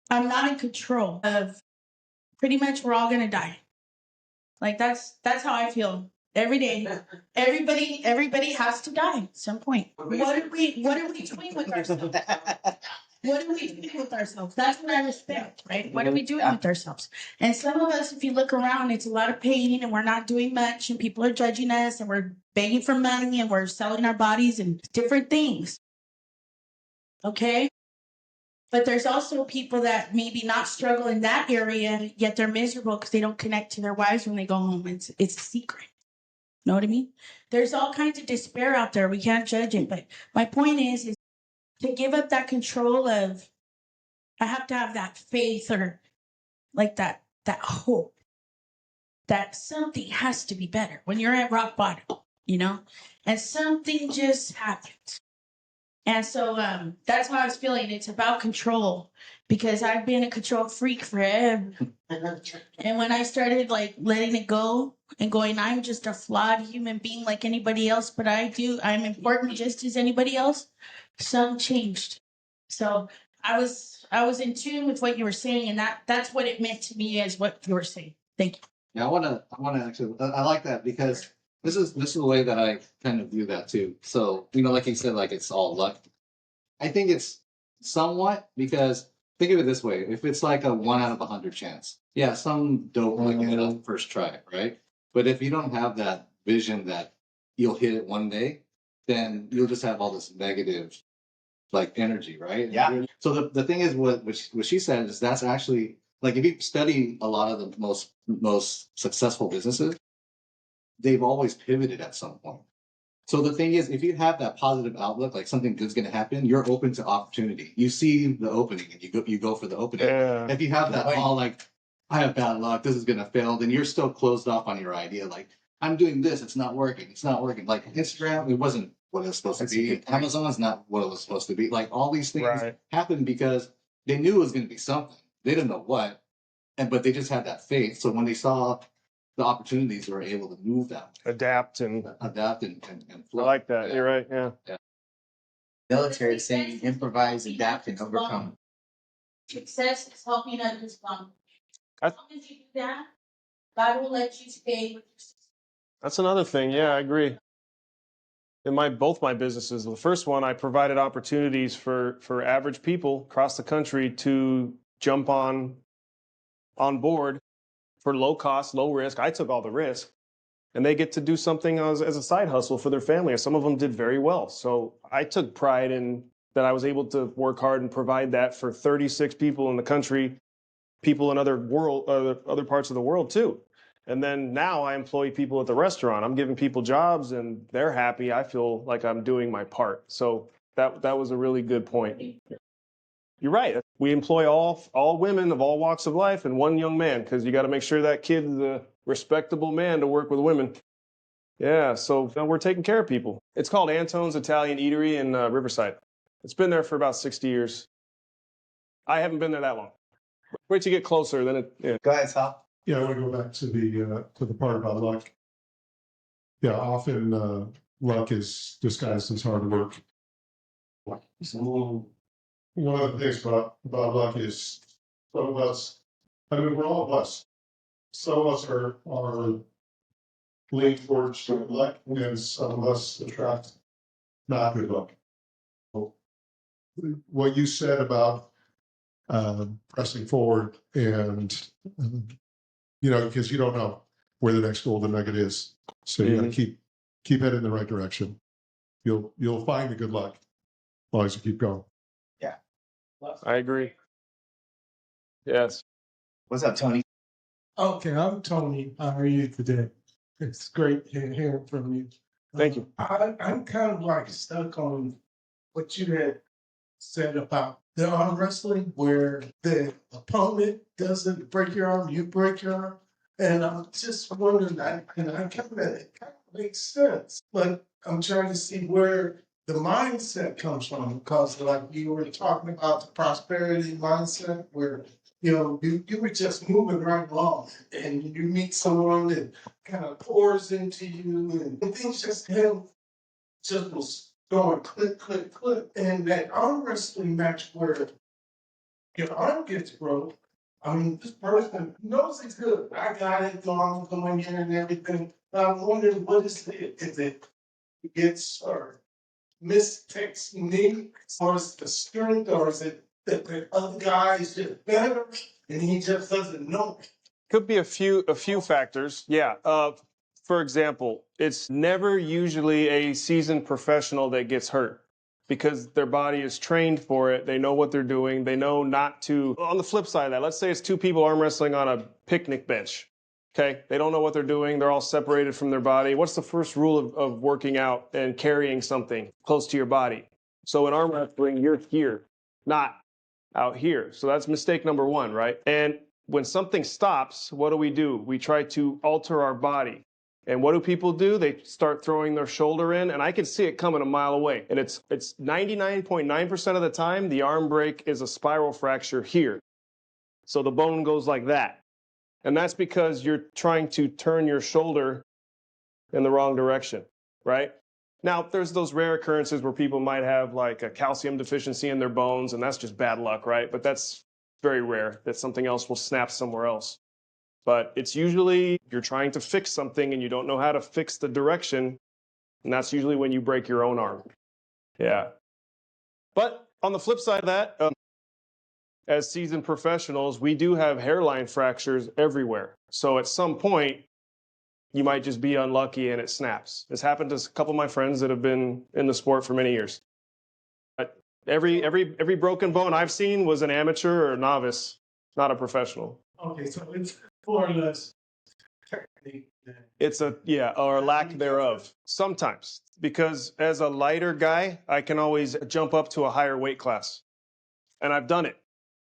Speaker 4: I'm not in control of, pretty much we're all going to die. Like that's how I feel. Every day, everybody has to die at some point. What are we doing with ourselves? What are we doing with ourselves? That's what I respect, right? What are we doing with ourselves? And some of us, if you look around, it's a lot of pain and we're not doing much and people are judging us and we're begging for money and we're selling our bodies and different things. Okay? But there's also people that maybe not struggle in that area, yet they're miserable because they don't connect to their wives when they go home. It's a secret. Know what I mean? There's all kinds of despair out there. We can't judge it. But my point is to give up that control of, I have to have that faith or like that hope that something has to be better when you're at rock bottom, you know? And something just happens. And so that's how I was feeling. It's about control because I've been a control freak forever. And when I started like letting it go and going, I'm just a flawed human being like anybody else, but I'm important just as anybody else. Some changed. So I was in tune with what you were saying, and that's what it meant to me as what you were saying. Thank you.
Speaker 2: Yeah, I want to actually, I like that because this is the way that I kind of view that too. So, you know, like you said, like it's all luck. I think it's somewhat because think of it this way. If it's like a 1 out of 100 chance, yeah, some dope might get it off the first try, right? But if you don't have that vision that you'll hit it one day, then you'll just have all this negative like energy, right?
Speaker 1: Yeah.
Speaker 2: So the thing is what she said is that's actually like if you study a lot of the most successful businesses, they've always pivoted at some point. So the thing is, if you have that positive outlook, like something good's going to happen, you're open to opportunity. You see the opening and you go for the opening.
Speaker 3: Yeah.
Speaker 2: If you have that all like, I have bad luck, this is going to fail, then you're still closed off on your idea. Like I'm doing this, it's not working. Like Instagram, it wasn't what it was supposed to be. Amazon's not what it was supposed to be. Like all these things happened because they knew it was going to be something. They didn't know what, but they just had that faith. So when they saw the opportunities, they were able to move them,
Speaker 3: adapt and
Speaker 2: flow.
Speaker 3: I like that.
Speaker 2: Yeah.
Speaker 3: You're right. Yeah.
Speaker 1: Military saying improvise, adapt, and overcome.
Speaker 4: Success is helping others come.
Speaker 3: I-
Speaker 4: As long as you do that, God will let you stay with your success.
Speaker 3: That's another thing. Yeah, I agree. In both my businesses, the first one, I provided opportunities for average people across the country to jump on board for low cost, low risk. I took all the risk, and they get to do something as a side hustle for their family. And some of them did very well. So I took pride in that I was able to work hard and provide that for 36 people in the country, people in other parts of the world too. And then now I employ people at the restaurant. I'm giving people jobs and they're happy. I feel like I'm doing my part. So that was a really good point. You're right. We employ all women of all walks of life and one young man because you got to make sure that kid is a respectable man to work with women. Yeah, so we're taking care of people. It's called Antone's Italian Eatery in Riverside. It's been there for about 60 years. I haven't been there that long. Wait till you get closer, then it. Yeah.
Speaker 1: Go ahead, Sal.
Speaker 7: Yeah, I want to go back to the part about luck. Yeah, often luck is disguised as hard work. one of the things about luck is some of us, I mean, we're all blessed. Some of us are lean towards good luck, and some of us attract not good luck. What you said about pressing forward and, because you don't know where the next golden nugget is. So you got to keep heading in the right direction. You'll find the good luck as long as you keep going.
Speaker 1: Yeah.
Speaker 3: I agree. Yes.
Speaker 1: What's up, Tony?
Speaker 8: Okay, I'm Tony. How are you today? It's great hearing from you.
Speaker 3: Thank you.
Speaker 8: I'm kind of like stuck on what you had said about the arm wrestling, where the opponent doesn't break your arm, you break your arm. And I'm just wondering, it kind of makes sense, but I'm trying to see where the mindset comes from, because like you were talking about the prosperity mindset, where you were just moving right along, and you meet someone that kind of pours into you, and things just was going click, click, click. And that arm wrestling match where your arm gets broke, I mean, this person knows it's good. I got it, long going in and everything. But I'm wondering, what is it? Is it gets or mistechnique, or is it the strength, or is it that the other guy is just better and he just doesn't know it?
Speaker 3: Could be a few factors. Yeah. For example, it's never usually a seasoned professional that gets hurt because their body is trained for it. They know what they're doing. They know not to. On the flip side of that, let's say it's two people arm wrestling on a picnic bench. Okay. They don't know what they're doing. They're all separated from their body. What's the first rule of working out and carrying something close to your body? So in arm wrestling, you're here, not out here. So that's mistake number one, right? And when something stops, what do? We try to alter our body. And what do people do? They start throwing their shoulder in, and I can see it coming a mile away. And it's 99.9% of the time, the arm break is a spiral fracture here. So the bone goes like that. And that's because you're trying to turn your shoulder in the wrong direction, right? Now, there's those rare occurrences where people might have like a calcium deficiency in their bones, and that's just bad luck, right? But that's very rare that something else will snap somewhere else. But it's usually you're trying to fix something and you don't know how to fix the direction, and that's usually when you break your own arm. Yeah. But on the flip side of that, as seasoned professionals, we do have hairline fractures everywhere. So at some point, you might just be unlucky and it snaps. This happened to a couple of my friends that have been in the sport for many years. But every broken bone I've seen was an amateur or a novice, not a professional.
Speaker 8: Okay, so it's more or less technique.
Speaker 3: It's or lack thereof. Sometimes, because as a lighter guy, I can always jump up to a higher weight class. And I've done it.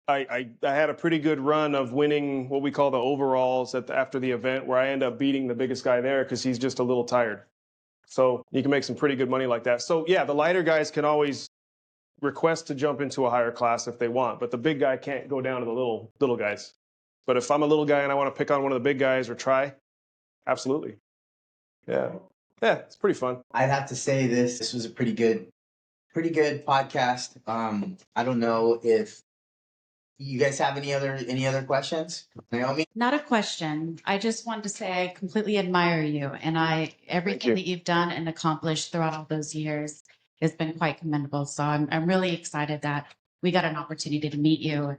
Speaker 3: I had a pretty good run of winning what we call the overalls after the event, where I end up beating the biggest guy there because he's just a little tired. So you can make some pretty good money like that. So yeah, the lighter guys can always request to jump into a higher class if they want, but the big guy can't go down to the little guys. But if I'm a little guy and I want to pick on one of the big guys or try, absolutely. Yeah, it's pretty fun.
Speaker 1: I'd have to say this was a pretty good podcast. I don't know if you guys have any other questions, Naomi?
Speaker 9: Not a question. I just wanted to say I completely admire you, and everything that you've done and accomplished throughout all those years has been quite commendable. So I'm really excited that we got an opportunity to meet you.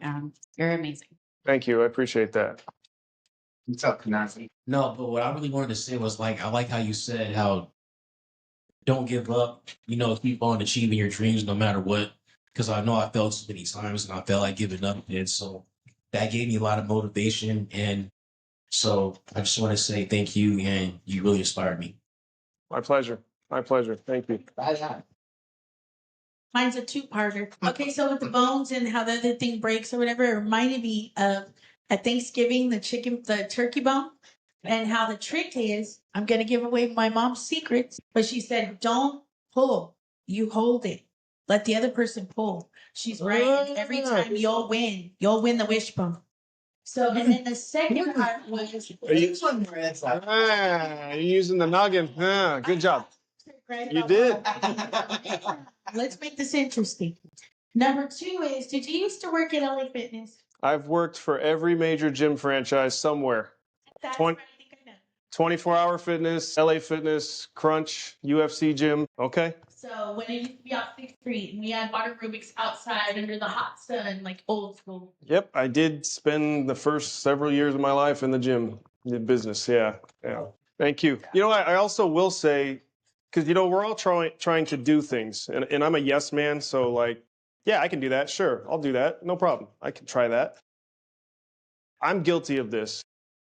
Speaker 9: You're amazing.
Speaker 3: Thank you. I appreciate that.
Speaker 1: What's up, Kanasi?
Speaker 10: No, but what I really wanted to say was I like how you said how don't give up, keep on achieving your dreams no matter what. Because I know I failed so many times and I felt like giving up. And so that gave me a lot of motivation. And so I just want to say thank you, and you really inspired me.
Speaker 3: My pleasure. Thank you.
Speaker 4: Mine's a two-parter. Okay, so with the bones and how the other thing breaks or whatever, it reminded me of at Thanksgiving, the turkey bone, and how the trick is, I'm going to give away my mom's secrets, but she said, don't pull, you hold it. Let the other person pull. She's right. And every time you'll win the wishbone. So, and then the second part was...
Speaker 3: You're using the noggin. Good job. You did.
Speaker 4: Let's make this interesting. Number 2 is, did you used to work at LA Fitness?
Speaker 3: I've worked for every major gym franchise somewhere.
Speaker 4: That's
Speaker 3: Twen-
Speaker 4: what I think I know.
Speaker 3: 24-hour fitness, LA Fitness, Crunch, UFC gym. Okay.
Speaker 4: So when it used to be off 6th Street and we had water aerobics outside under the hot sun, like old school.
Speaker 3: Yep, I did spend the first several years of my life in the gym, the business. Yeah. Thank you. You know, I also will say, because, you know, we're all trying to do things, and I'm a yes man. So, like, yeah, I can do that. Sure, I'll do that. No problem. I can try that. I'm guilty of this.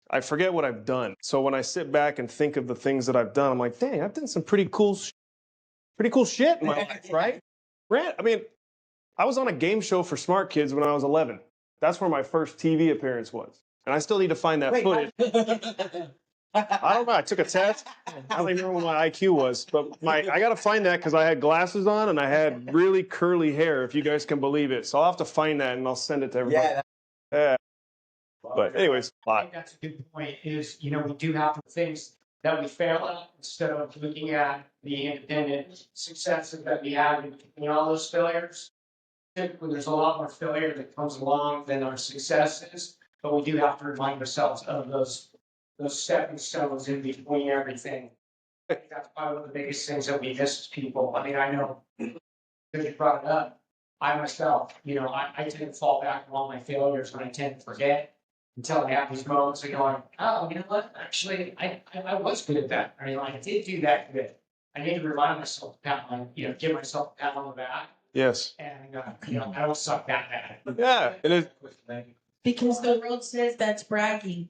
Speaker 3: I forget what I've done. So when I sit back and think of the things that I've done, I'm like, dang, I've done some pretty cool shit in my life, right? I mean, I was on a game show for smart kids when I was 11. That's where my first TV appearance was. And I still need to find that footage. I don't know. I took a test. I don't even remember what my IQ was, but I got to find that because I had glasses on and I had really curly hair, if you guys can believe it. So I'll have to find that and I'll send it to everybody. Yeah. But anyways,
Speaker 6: I think that's a good point is, you know, we do have things that we fail at instead of looking at the independent successes that we have in all those failures. Typically, there's a lot more failure that comes along than our successes, but we do have to remind ourselves of those stepping stones in between everything. I think that's probably one of the biggest things that we miss as people. I mean, I know because you brought it up, I myself, you know, I tend to fall back on all my failures and I tend to forget until I have these moments of going, oh, you know what? Actually, I was good at that. I mean, I did do that good. I need to remind myself, give myself a pat on the back.
Speaker 3: yes.
Speaker 6: And, you know, I don't suck that bad.
Speaker 3: Yeah, it is.
Speaker 4: Because the world says that's bragging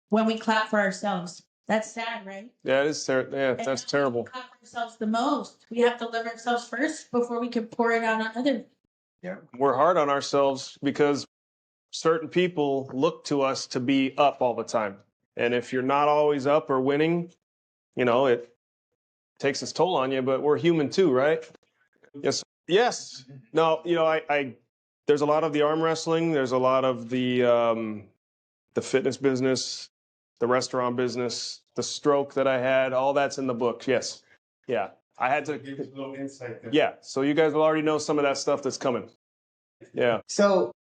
Speaker 4: when we clap for ourselves. That's sad, right?
Speaker 3: Yeah, it is. Yeah, that's terrible.
Speaker 4: We clap for ourselves the most. We have to love ourselves first before we can pour it out on others.
Speaker 3: Yeah. We're hard on ourselves because certain people look to us to be up all the time. And if you're not always up or winning, you know, it takes its toll on you, but we're human too, right? Yes. Yes. No, you know, I there's a lot of the arm wrestling, there's a lot of the fitness business, the restaurant business, the stroke that I had, all that's in the book. Yes. Yeah. I had to
Speaker 8: Give us a little insight there.
Speaker 3: Yeah. So you guys will already know some of that stuff that's coming. Yeah.
Speaker 1: So,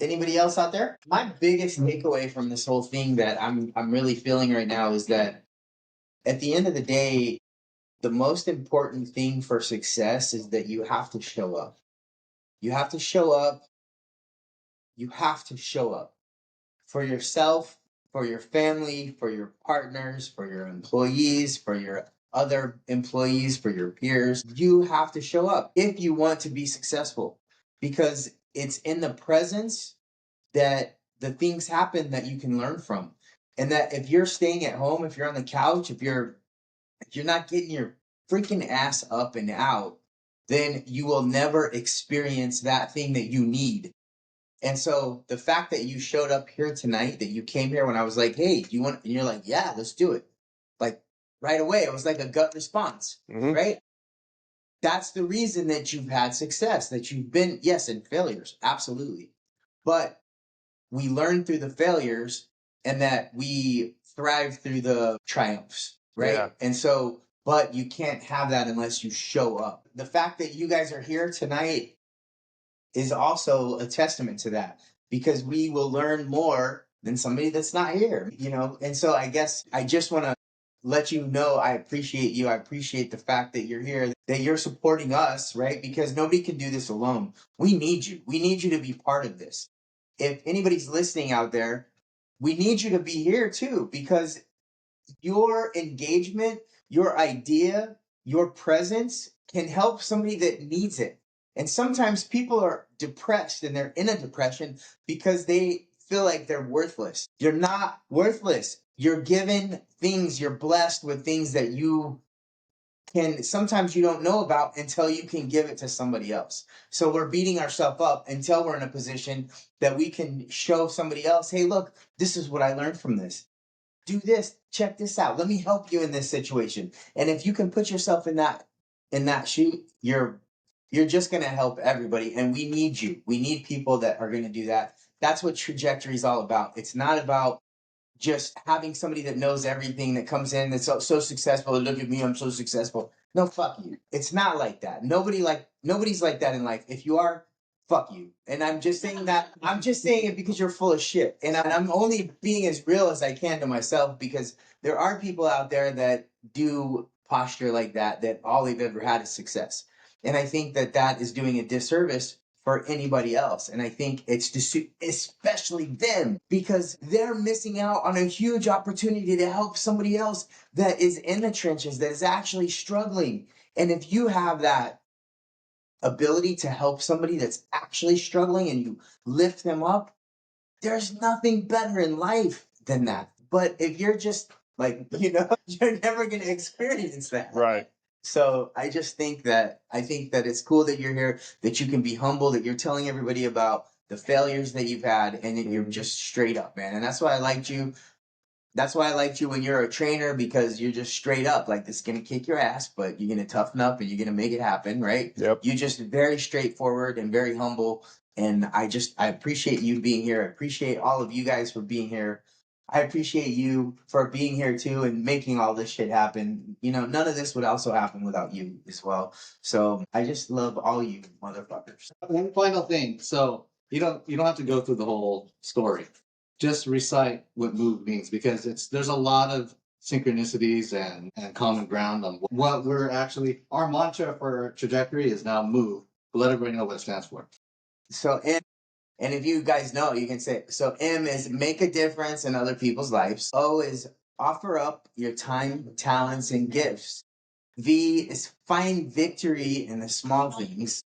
Speaker 1: anybody else out there? My biggest takeaway from this whole thing that I'm really feeling right now is that at the end of the day, the most important thing for success is that you have to show up. You have to show up. You have to show up for yourself, for your family, for your partners, for your employees, for your other employees, for your peers. You have to show up if you want to be successful, because it's in the presence that the things happen that you can learn from. And that if you're staying at home, if you're on the couch, if you're not getting your freaking ass up and out, then you will never experience that thing that you need. And so the fact that you showed up here tonight, that you came here when I was like, hey, do you want, and you're like, yeah, let's do it. Like right away, it was like a gut response, right? That's the reason that you've had success, that you've been, yes, in failures, absolutely. But we learn through the failures and that we thrive through the triumphs, right?
Speaker 3: Yeah.
Speaker 1: And so, but you can't have that unless you show up. The fact that you guys are here tonight is also a testament to that, because we will learn more than somebody that's not here, you know? And so I guess I just want to let you know I appreciate you. I appreciate the fact that you're here, that you're supporting us, right? Because nobody can do this alone. We need you. We need you to be part of this. If anybody's listening out there, we need you to be here too, because your engagement, your idea, your presence can help somebody that needs it. And sometimes people are depressed and they're in a depression because they feel like they're worthless. You're not worthless. You're given things, you're blessed with things that you can, sometimes you don't know about until you can give it to somebody else. So we're beating ourselves up until we're in a position that we can show somebody else, hey, look, this is what I learned from this. Do this, check this out. Let me help you in this situation. And if you can put yourself in that shoe, you're just going to help everybody. And we need you. We need people that are going to do that. That's what Trajectory is all about. It's not about just having somebody that knows everything that comes in that's so successful. Look at me, I'm so successful. No, fuck you. It's not like that. Nobody's like that in life. If you are, fuck you. And I'm just saying that. I'm just saying it because you're full of shit. And I'm only being as real as I can to myself, because there are people out there that do posture like that, that all they've ever had is success. And I think that that is doing a disservice for anybody else. And I think it's especially them, because they're missing out on a huge opportunity to help somebody else that is in the trenches, that is actually struggling. And if you have that ability to help somebody that's actually struggling and you lift them up, there's nothing better in life than that. But if you're just like, you're never going to experience that.
Speaker 3: Right.
Speaker 1: So I think that it's cool that you're here, that you can be humble, that you're telling everybody about the failures that you've had, and that you're just straight up, man. And that's why I liked you. That's why I liked you when you're a trainer, because you're just straight up. Like, this is gonna kick your ass, but you're gonna toughen up and you're gonna make it happen, right?
Speaker 3: Yep.
Speaker 1: You're just very straightforward and very humble. And I appreciate you being here. I appreciate all of you guys for being here. I appreciate you for being here too and making all this shit happen. None of this would also happen without you as well. So I just love all you motherfuckers.
Speaker 2: One final thing. So you don't have to go through the whole story. Just recite what move means, because there's a lot of synchronicities and common ground on what we're actually, our mantra for trajectory is now move. But let everybody know what it stands for.
Speaker 1: So and if you guys know, you can say, so M is make a difference in other people's lives. O is offer up your time, talents, and gifts. V is find victory in the small things.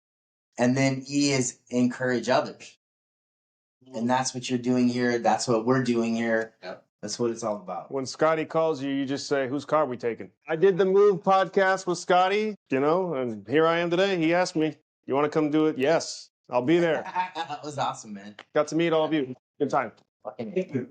Speaker 1: And then E is encourage others. And that's what you're doing here. That's what we're doing here.
Speaker 2: Yep.
Speaker 1: That's what it's all about.
Speaker 3: When Scotty calls you, you just say, whose car are we taking? I did the Move podcast with Scotty, and here I am today. He asked me, you want to come do it? Yes, I'll be there.
Speaker 1: That was awesome, man.
Speaker 3: Got to meet all of you. Good time.
Speaker 1: Fucking